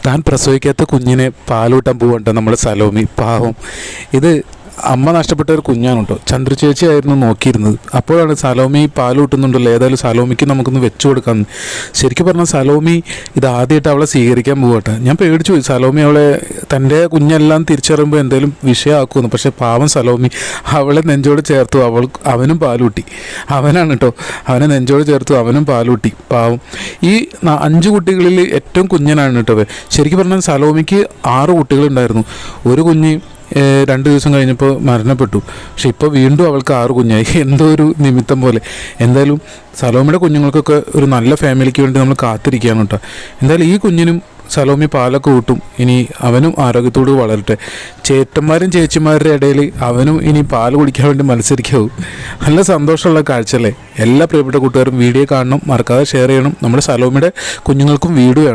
താൻ പ്രസവിക്കാത്ത കുഞ്ഞിനെ പാലൂട്ടാൻ പോകണ്ട നമ്മുടെ സലോമി പാവം. ഇത് അമ്മ നഷ്ടപ്പെട്ട ഒരു കുഞ്ഞാണ് കേട്ടോ. ചന്ദ്ര ചേച്ചിയായിരുന്നു നോക്കിയിരുന്നത്. അപ്പോഴാണ് സലോമി പാലൂട്ടുന്നുണ്ടല്ലോ, ഏതായാലും സലോമിക്ക് നമുക്കൊന്ന് വെച്ചു കൊടുക്കാമെന്ന്. ശരിക്കും പറഞ്ഞാൽ സലോമി ഇത് ആദ്യമായിട്ട് അവളെ സ്വീകരിക്കാൻ പോകട്ടെ. ഞാൻ പേടിച്ചു പോയി. സലോമി അവളെ തൻ്റെ കുഞ്ഞെല്ലാം തിരിച്ചറിയുമ്പോൾ എന്തെങ്കിലും വിഷയമാക്കുമെന്ന്. പക്ഷേ പാവം സലോമി അവളെ നെഞ്ചോട് ചേർത്തു. അവനും പാലൂട്ടി. അവനാണ് കേട്ടോ, അവനെ നെഞ്ചോട് ചേർത്തു, അവനും പാലൂട്ടി. പാവം. ഈ 5 കുട്ടികളിൽ ഏറ്റവും കുഞ്ഞനാണ് കേട്ടോ. ശരിക്കും പറഞ്ഞാൽ സലോമിക്ക് 6 കുട്ടികളുണ്ടായിരുന്നു. ഒരു കുഞ്ഞ് 2 ദിവസം കഴിഞ്ഞപ്പോൾ മരണപ്പെട്ടു. പക്ഷെ ഇപ്പോൾ വീണ്ടും അവൾക്ക് 6 കുഞ്ഞായി. എന്തോ ഒരു നിമിത്തം പോലെ. എന്തായാലും സലോമിയുടെ കുഞ്ഞുങ്ങൾക്കൊക്കെ ഒരു നല്ല ഫാമിലിക്ക് വേണ്ടി നമ്മൾ കാത്തിരിക്കുകയാണ് കേട്ടോ. എന്തായാലും ഈ കുഞ്ഞിനും സലോമി പാലൊക്കെ കൂട്ടും. ഇനി അവനും ആരോഗ്യത്തോട് വളരട്ടെ. ചേട്ടന്മാരും ചേച്ചിമാരുടെ ഇടയിൽ അവനും ഇനി പാൽ കുടിക്കാൻ വേണ്ടി മത്സരിക്കാവും. നല്ല സന്തോഷമുള്ള കാഴ്ച അല്ലേ. എല്ലാ പ്രിയപ്പെട്ട കൂട്ടുകാരും വീഡിയോ കാണണം, മറക്കാതെ ഷെയർ ചെയ്യണം. നമ്മുടെ സലോമിയുടെ കുഞ്ഞുങ്ങൾക്കും വീഡിയോ